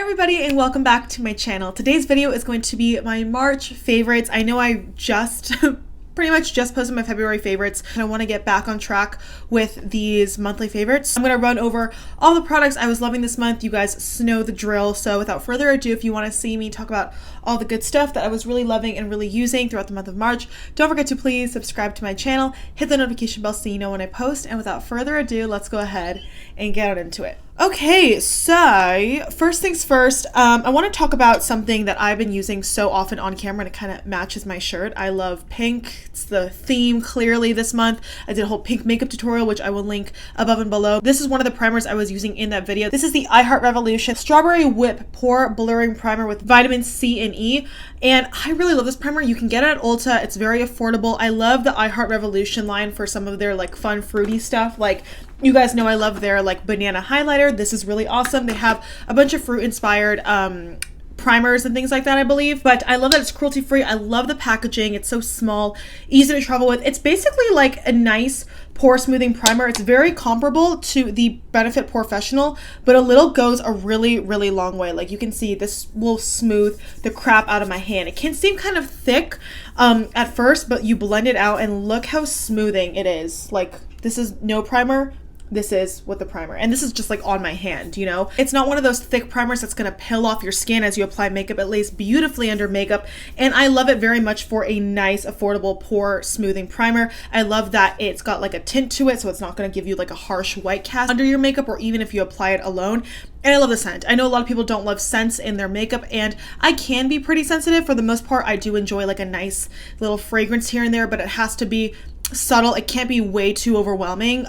everybody and welcome back to my channel. Today's video is going to be my March favorites. I know I just pretty much just posted my February favorites and I want to get back on track with these monthly favorites. I'm going to run over all the products I was loving this month. You guys know the drill. So without further ado, if you want to see me talk about all the good stuff that I was really loving and really using throughout the month of March, don't forget to please subscribe to my channel, hit the notification bell so you know when I post, and without further ado, let's go ahead and get into it. Okay, so first things first, I want to talk about something that I've been using so often on camera and it kind of matches my shirt. I love pink. It's the theme clearly this month. I did a whole pink makeup tutorial, which I will link above and below. This is one of the primers I was using in that video. This is the I Heart Revolution Strawberry Whip Pore Blurring Primer with vitamin C and E. And I really love this primer. You can get it at Ulta. It's very affordable. I love the I Heart Revolution line for some of their like fun fruity stuff. Like, you guys know I love their like banana highlighter. This is really awesome. They have a bunch of fruit inspired primers and things like that, I believe. But I love that it's cruelty free. I love the packaging. It's so small, easy to travel with. It's basically like a nice pore smoothing primer. It's very comparable to the Benefit Professional, but a little goes a really, really long way. Like you can see, this will smooth the crap out of my hand. It can seem kind of thick at first, but you blend it out and look how smoothing it is. Like, this is no primer. This is with the primer, and this is just like on my hand, you know? It's not one of those thick primers that's gonna peel off your skin as you apply makeup. It lays beautifully under makeup, and I love it very much for a nice, affordable pore smoothing primer. I love that it's got like a tint to it, so it's not gonna give you like a harsh white cast under your makeup, or even if you apply it alone. And I love the scent. I know a lot of people don't love scents in their makeup, and I can be pretty sensitive. For the most part, I do enjoy like a nice little fragrance here and there, but it has to be subtle. It can't be way too overwhelming.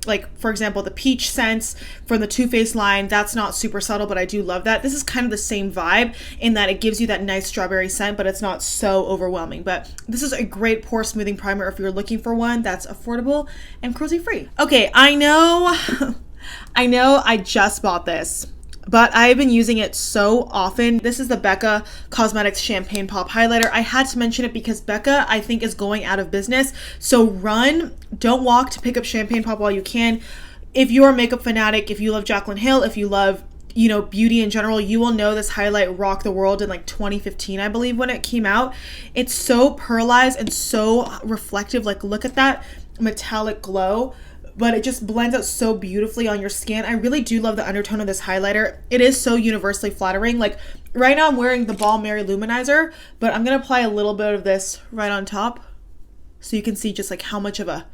Like for example, the peach scents from the Too Faced line, that's not super subtle, but I do love that. This is kind of the same vibe in that it gives you that nice strawberry scent, but it's not so overwhelming. But this is a great pore smoothing primer if you're looking for one that's affordable and cruelty free. Okay, I know I just bought this, but I've been using it so often. This is the Becca Cosmetics Champagne Pop Highlighter. I had to mention it because Becca, I think, is going out of business. So run, don't walk to pick up Champagne Pop while you can. If you're a makeup fanatic, if you love Jaclyn Hill, if you love, you know, beauty in general, you will know this highlight rocked the world in like 2015, I believe, when it came out. It's so pearlized and so reflective. Like, look at that metallic glow, but it just blends out so beautifully on your skin. I really do love the undertone of this highlighter. It is so universally flattering. Like right now I'm wearing the Ball Mary Luminizer, but I'm gonna apply a little bit of this right on top so you can see just like how much of a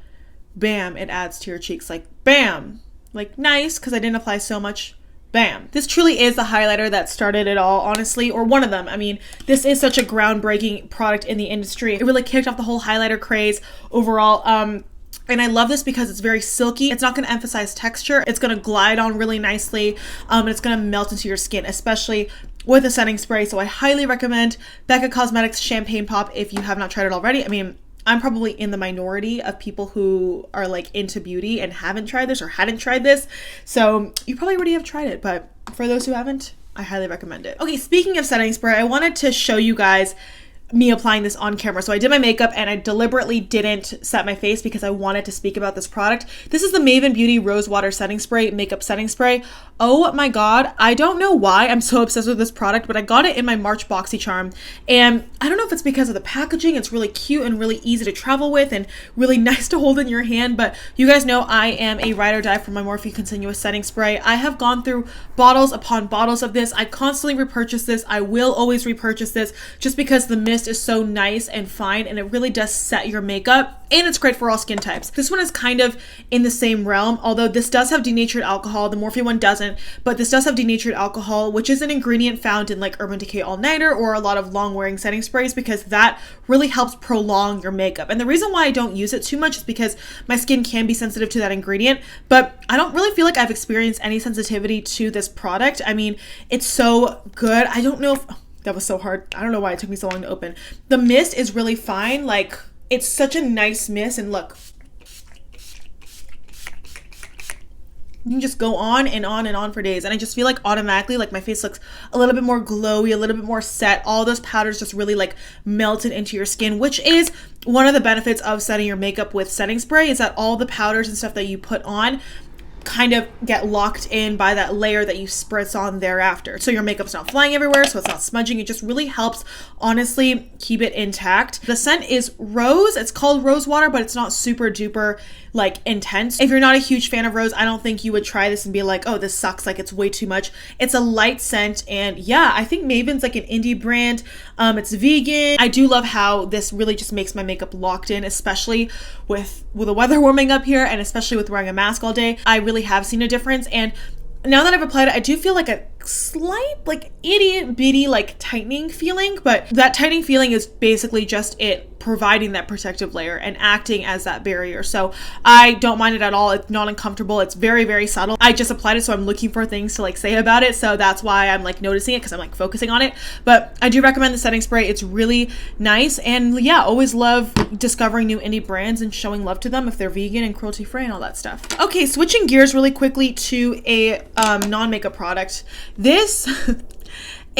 bam it adds to your cheeks. Like bam, like nice, because I didn't apply so much. Bam. This truly is the highlighter that started it all, honestly, or one of them. I mean, this is such a groundbreaking product in the industry. It really kicked off the whole highlighter craze overall. And I love this because it's very silky. It's not going to emphasize texture. It's going to glide on really nicely. And it's going to melt into your skin, especially with a setting spray. So I highly recommend Becca Cosmetics Champagne Pop if you have not tried it already. I mean, I'm probably in the minority of people who are like into beauty and haven't tried this or hadn't tried this. So you probably already have tried it, but for those who haven't, I highly recommend it. Okay, speaking of setting spray, I wanted to show you guys me applying this on camera. So I did my makeup and I deliberately didn't set my face because I wanted to speak about this product. This is the Maven Beauty Rosewater Setting Spray, Makeup Setting Spray. Oh my God. I don't know why I'm so obsessed with this product, but I got it in my March BoxyCharm. And I don't know if it's because of the packaging. It's really cute and really easy to travel with and really nice to hold in your hand. But you guys know I am a ride or die for my Morphe Continuous Setting Spray. I have gone through bottles upon bottles of this. I constantly repurchase this. I will always repurchase this just because the mist is so nice and fine and it really does set your makeup, and it's great for all skin types. This one is kind of in the same realm, although this does have denatured alcohol. The Morphe one doesn't, but this does have denatured alcohol, which is an ingredient found in like Urban Decay All Nighter or a lot of long wearing setting sprays, because that really helps prolong your makeup. And the reason why I don't use it too much is because my skin can be sensitive to that ingredient, but I don't really feel like I've experienced any sensitivity to this product. I mean, it's so good. I don't know if that was so hard. I don't know why it took me so long to open. The mist is really fine. Like, it's such a nice mist, and look, you can just go on and on and on for days. And I just feel like automatically, like my face looks a little bit more glowy, a little bit more set. All those powders just really like melted into your skin, which is one of the benefits of setting your makeup with setting spray, is that all the powders and stuff that you put on kind of get locked in by that layer that you spritz on thereafter. So your makeup's not flying everywhere, so it's not smudging. It just really helps, honestly, keep it intact. The scent is rose. It's called Rosewater, but it's not super duper like intense. If you're not a huge fan of rose, I don't think you would try this and be like, oh, this sucks, like it's way too much. It's a light scent, and yeah, I think Maven's like an indie brand. It's vegan. I do love how this really just makes my makeup locked in, especially with the weather warming up here, and especially with wearing a mask all day. I really have seen a difference, and now that I've applied it, I do feel like a slight, like itty bitty, like tightening feeling, but that tightening feeling is basically just it providing that protective layer and acting as that barrier. So I don't mind it at all. It's not uncomfortable. It's very, very subtle. I just applied it, so I'm looking for things to like say about it. So that's why I'm like noticing it, because I'm like focusing on it. But I do recommend the setting spray. It's really nice. And yeah, always love discovering new indie brands and showing love to them if they're vegan and cruelty free and all that stuff. Okay, switching gears really quickly to a non-makeup product. This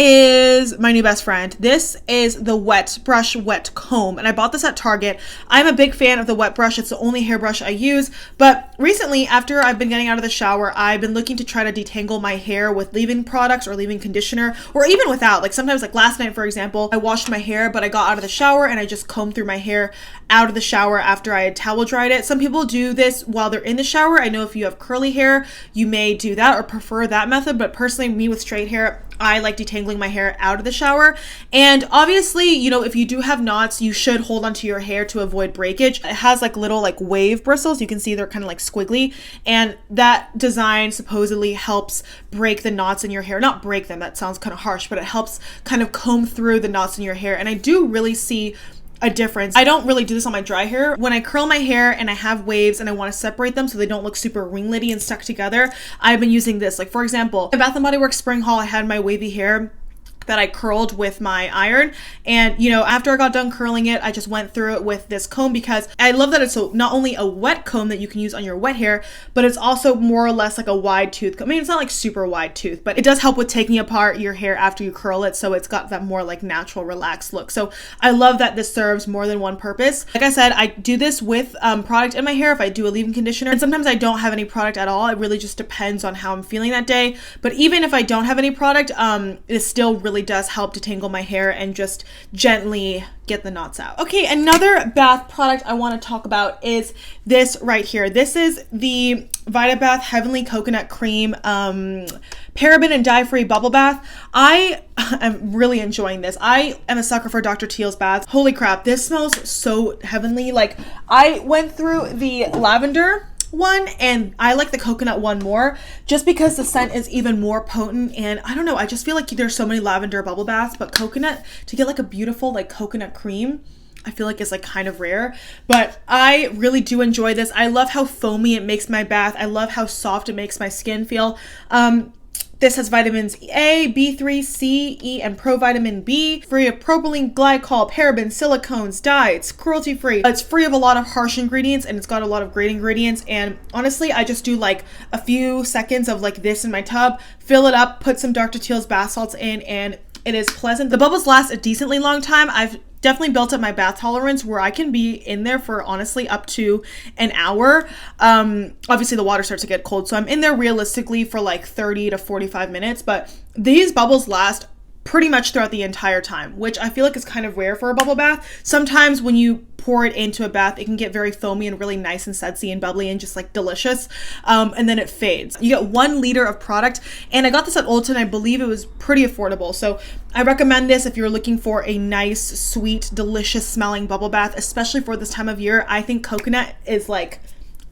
is my new best friend. This is the Wet Brush Wet Comb, and I bought this at Target. I'm a big fan of the wet brush. It's the only hairbrush I use, but recently, after I've been getting out of the shower, I've been looking to try to detangle my hair with leave-in products or leave-in conditioner, or even without. Like sometimes, like last night, for example, I washed my hair, but I got out of the shower and I just combed through my hair out of the shower after I had towel dried it. Some people do this while they're in the shower. I know if you have curly hair, you may do that or prefer that method, but personally, me with straight hair, I like detangling my hair out of the shower. And obviously, you know, if you do have knots, you should hold onto your hair to avoid breakage. It has like little like wave bristles. You can see they're kind of like squiggly, and that design supposedly helps break the knots in your hair. Not break them, that sounds kind of harsh, but it helps kind of comb through the knots in your hair. And I do really see a difference. I don't really do this on my dry hair. When I curl my hair and I have waves and I want to separate them so they don't look super ringlety and stuck together, I've been using this. Like for example, at Bath & Body Works spring haul, I had my wavy hair that I curled with my iron, and you know, after I got done curling it, I just went through it with this comb, because I love that it's not only a wet comb that you can use on your wet hair, but it's also more or less like a wide tooth. I mean, it's not like super wide tooth, but it does help with taking apart your hair after you curl it, so it's got that more like natural relaxed look. So I love that this serves more than one purpose. Like I said, I do this with product in my hair if I do a leave-in conditioner, and sometimes I don't have any product at all. It really just depends on how I'm feeling that day. But even if I don't have any product, it still really does help detangle my hair and just gently get the knots out. Okay, another bath product I want to talk about is this right here. This is the VitaBath Heavenly Coconut Cream paraben and dye-free bubble bath. I am really enjoying this. I am a sucker for Dr. Teal's baths. Holy crap, this smells so heavenly. Like, I went through the lavender one and I like the coconut one more, just because the scent is even more potent. And I don't know, I just feel like there's so many lavender bubble baths, but coconut, to get like a beautiful like coconut cream, I feel like it's like kind of rare. But I really do enjoy this. I love how foamy it makes my bath. I love how soft it makes my skin feel. This has vitamins A, B3, C, E, and provitamin B, free of propylene glycol, parabens, silicones, dye. It's cruelty-free. It's free of a lot of harsh ingredients, and it's got a lot of great ingredients. And honestly, I just do like a few seconds of like this in my tub, fill it up, put some Dr. Teal's bath salts in, and it is pleasant. The bubbles last a decently long time. I've definitely built up my bath tolerance where I can be in there for honestly up to an hour. Obviously the water starts to get cold, so I'm in there realistically for like 30 to 45 minutes, but these bubbles last pretty much throughout the entire time, which I feel like is kind of rare for a bubble bath. Sometimes when you pour it into a bath, it can get very foamy and really nice and sudsy and bubbly and just like delicious, and then it fades. You get 1 liter of product, and I got this at Ulta, and I believe it was pretty affordable, so I recommend this if you're looking for a nice, sweet, delicious smelling bubble bath, especially for this time of year. I think coconut is like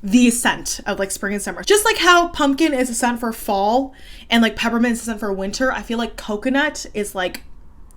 the scent of like spring and summer. Just like how pumpkin is a scent for fall and like peppermint is a scent for winter, I feel like coconut is like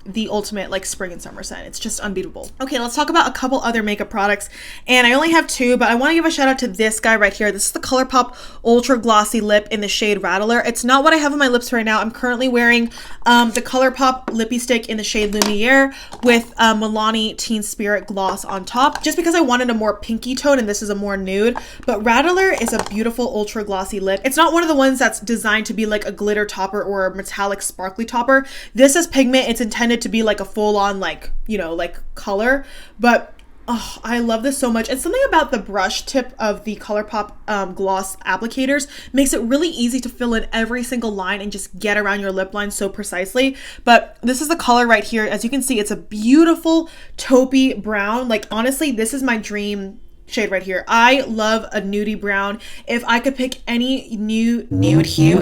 the ultimate like spring and summer scent. It's just unbeatable. Okay, let's talk about a couple other makeup products, and I only have 2, but I want to give a shout out to this guy right here. This is the ColourPop Ultra Glossy Lip in the shade Rattler. It's not what I have on my lips right now. I'm currently wearing the ColourPop Lippy Stick in the shade Lumiere with Milani Teen Spirit gloss on top, just because I wanted a more pinky tone and this is a more nude. But Rattler is a beautiful ultra glossy lip. It's not one of the ones that's designed to be like a glitter topper or a metallic sparkly topper. This is pigment. It's intended to be like a full-on like, you know, like color, but Oh, I love this so much. It's something about the brush tip of the ColourPop gloss applicators makes it really easy to fill in every single line and just get around your lip line so precisely. But this is the color right here. As you can see, it's a beautiful taupey brown. Like, honestly, this is my dream shade right here. I love a nudie brown. If I could pick any nude hue,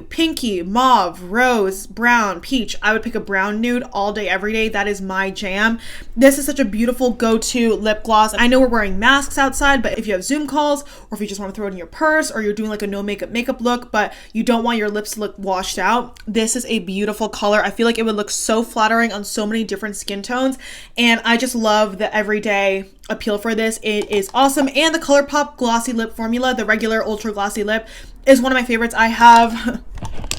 pinky, mauve, rose, brown, peach, I would pick a brown nude all day, every day. That is my jam. This is such a beautiful go-to lip gloss. I know we're wearing masks outside, but if you have Zoom calls, or if you just want to throw it in your purse, or you're doing like a no makeup look, but you don't want your lips to look washed out, this is a beautiful color. I feel like it would look so flattering on so many different skin tones, and I just love the everyday appeal for this. It is awesome. And the ColourPop glossy lip formula, the regular ultra glossy lip, is one of my favorites. I have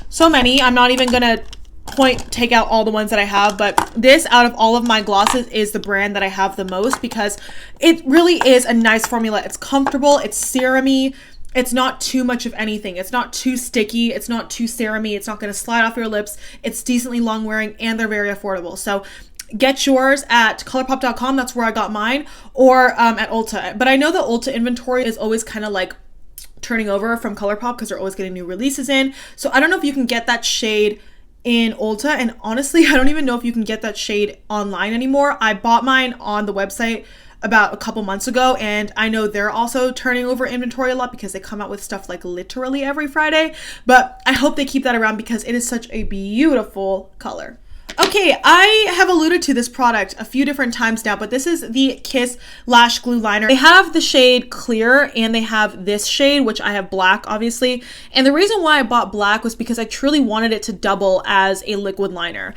so many. I'm not even gonna take out all the ones that I have, but this, out of all of my glosses, is the brand that I have the most because it really is a nice formula. It's comfortable, it's serum-y, it's not too much of anything. It's not too sticky, it's not too serum-y, it's not going to slide off your lips. It's decently long wearing, and they're very affordable. So get yours at ColourPop.com. That's where I got mine, or at Ulta. But I know the Ulta inventory is always kind of like turning over from ColourPop because they're always getting new releases in. So I don't know if you can get that shade in Ulta, and honestly, I don't even know if you can get that shade online anymore. I bought mine on the website about a couple months ago, and I know they're also turning over inventory a lot because they come out with stuff like literally every Friday. But I hope they keep that around because it is such a beautiful color. Okay, I have alluded to this product a few different times now, but this is the Kiss Lash Glue Liner. They have the shade Clear, and they have this shade, which I have black, obviously. And the reason why I bought black was because I truly wanted it to double as a liquid liner.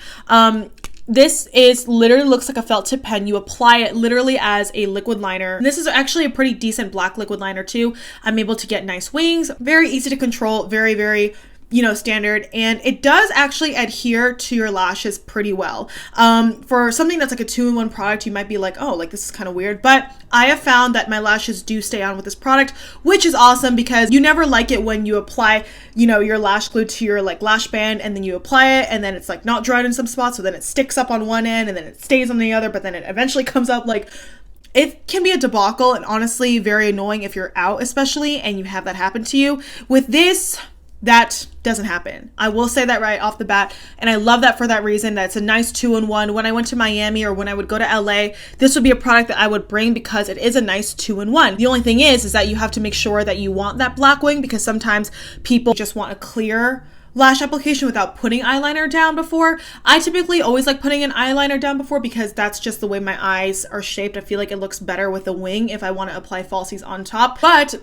This is literally looks like a felt tip pen. You apply it literally as a liquid liner. And this is actually a pretty decent black liquid liner too. I'm able to get nice wings, very easy to control, very, very, you know, standard, and it does actually adhere to your lashes pretty well. For something that's like a 2-in-1 product, you might be like, oh, like this is kind of weird, but I have found that my lashes do stay on with this product, which is awesome because you never like it when you apply, you know, your lash glue to your like lash band, and then you apply it and then it's like not dried in some spots, so then it sticks up on one end and then it stays on the other, but then it eventually comes up. Like, it can be a debacle, and honestly very annoying if you're out especially and you have that happen to you. With this, that doesn't happen. I will say that right off the bat, and I love that for that reason. That's a nice 2-in-1. When I went to Miami or when I would go to LA, this would be a product that I would bring because it is a nice 2-in-1. The only thing is that you have to make sure that you want that black wing, because sometimes people just want a clear lash application without putting eyeliner down before. I typically always like putting an eyeliner down before because that's just the way my eyes are shaped. I feel like it looks better with a wing if I want to apply falsies on top. But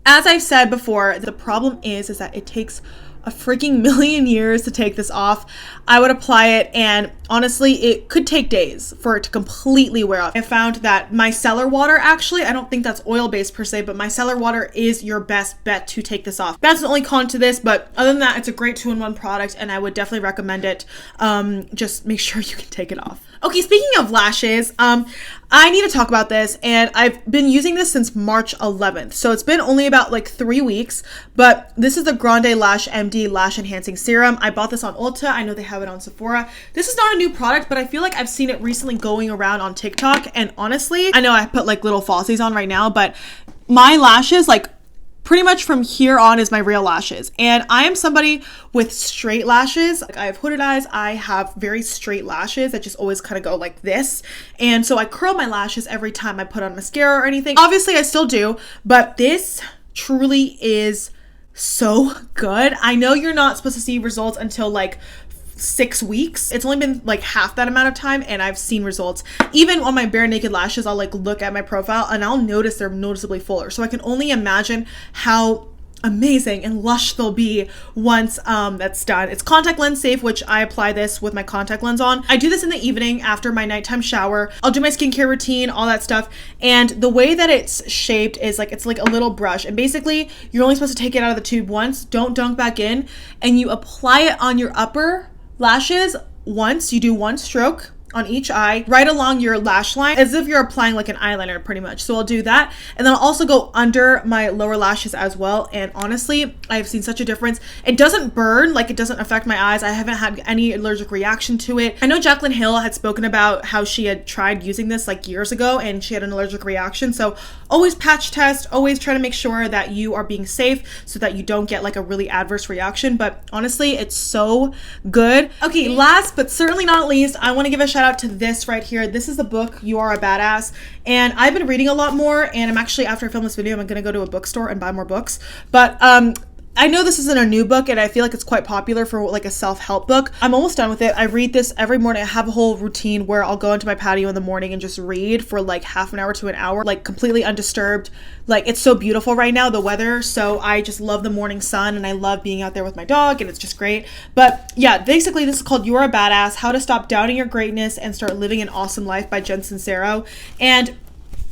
as I've said before, the problem is that it takes a freaking million years to take this off. I would apply it, and honestly, it could take days for it to completely wear off. I found that micellar water, actually, I don't think that's oil-based per se, but micellar water is your best bet to take this off. That's the only con to this, but other than that, it's a great 2-in-1 product, and I would definitely recommend it. Just make sure you can take it off. Okay, speaking of lashes, I need to talk about this, and I've been using this since March 11th, so it's been only about like 3 weeks, but this is the GrandeLASH-MD Lash Enhancing Serum. I bought this on Ulta. I know they have it on Sephora. This is not a new product, but I feel like I've seen it recently going around on TikTok, and honestly, I know I put like little falsies on right now, but my lashes, like, pretty much from here on is my real lashes. And I am somebody with straight lashes. Like, I have hooded eyes. I have very straight lashes that just always kind of go like this. And so I curl my lashes every time I put on mascara or anything. Obviously I still do, but this truly is so good. I know you're not supposed to see results until like 6 weeks. It's only been like half that amount of time, and I've seen results. Even on my bare naked lashes, I'll like look at my profile and I'll notice they're noticeably fuller. So I can only imagine how amazing and lush they'll be once that's done. It's contact lens safe, which I apply this with my contact lens on. I do this in the evening after my nighttime shower. I'll do my skincare routine, all that stuff. And the way that it's shaped is like, it's like a little brush, and basically you're only supposed to take it out of the tube once, don't dunk back in, and you apply it on your upper lashes once. You do one stroke on each eye, right along your lash line, as if you're applying like an eyeliner pretty much. So I'll do that. And then I'll also go under my lower lashes as well. And honestly, I've seen such a difference. It doesn't burn, like it doesn't affect my eyes. I haven't had any allergic reaction to it. I know Jaclyn Hill had spoken about how she had tried using this like years ago and she had an allergic reaction. So always patch test, always try to make sure that you are being safe so that you don't get like a really adverse reaction. But honestly, it's so good. Okay, last but certainly not least, I want to give a shout out to this right here. This is the book You Are a Badass, and I've been reading a lot more, and I'm actually, after I film this video, I'm gonna go to a bookstore and buy more books. But I know this isn't a new book, and I feel like it's quite popular for like a self-help book. I'm almost done with it. I read this every morning. I have a whole routine where I'll go into my patio in the morning and just read for like half an hour to an hour, like completely undisturbed. Like, it's so beautiful right now, the weather, so I just love the morning sun, and I love being out there with my dog, and it's just great. But yeah, basically this is called You Are a Badass, How to Stop Doubting Your Greatness and Start Living an Awesome Life by Jen Sincero. And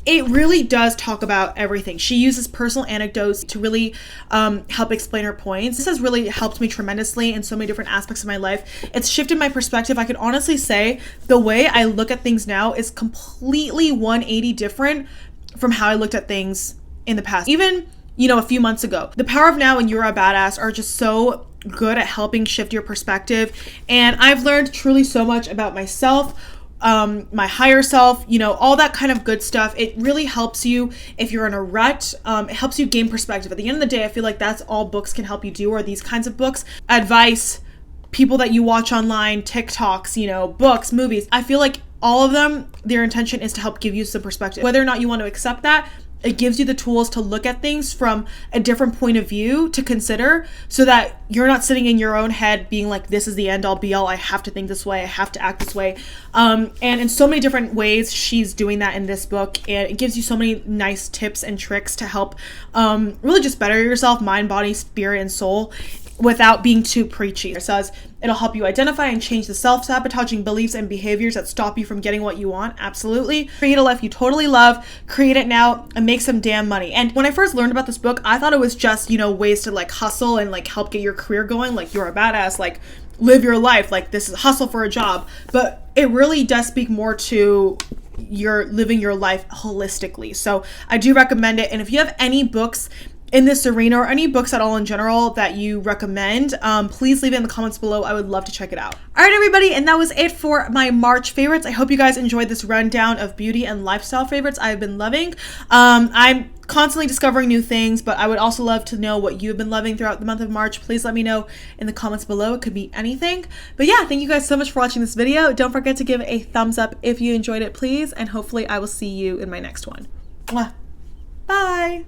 it really does talk about everything. She uses personal anecdotes to really help explain her points. This has really helped me tremendously in so many different aspects of my life. It's shifted my perspective. I could honestly say the way I look at things now is completely 180 different from how I looked at things in the past. Even, you know, a few months ago. The Power of Now and You're a Badass are just so good at helping shift your perspective. And I've learned truly so much about myself, my higher self, you know, all that kind of good stuff. It really helps you if you're in a rut. It helps you gain perspective. At the end of the day, I feel like that's all books can help you do, are these kinds of books. Advice, people that you watch online, TikToks, you know, books, movies. I feel like all of them, their intention is to help give you some perspective. Whether or not you want to accept that, it gives you the tools to look at things from a different point of view to consider, so that you're not sitting in your own head being like, this is the end all be all, I have to think this way, I have to act this way. And in so many different ways, she's doing that in this book, and it gives you so many nice tips and tricks to help really just better yourself, mind, body, spirit, and soul, without being too preachy. It says it'll help you identify and change the self-sabotaging beliefs and behaviors that stop you from getting what you want. Absolutely. Create a life you totally love, create it now, and make some damn money. And when I first learned about this book, I thought it was just, you know, ways to like hustle and like help get your career going, like you're a badass, like live your life, like this is hustle for a job. But it really does speak more to you're living your life holistically. So I do recommend it. And if you have any books in this arena or any books at all in general that you recommend, please leave it in the comments below. I would love to check it out. All right, everybody, and that was it for my March favorites. I hope you guys enjoyed this rundown of beauty and lifestyle favorites I've been loving. I'm constantly discovering new things, but I would also love to know what you've been loving throughout the month of March. Please let me know in the comments below. It could be anything. But yeah, thank you guys so much for watching this video. Don't forget to give it a thumbs up if you enjoyed it, please, and hopefully I will see you in my next one. Mwah. Bye.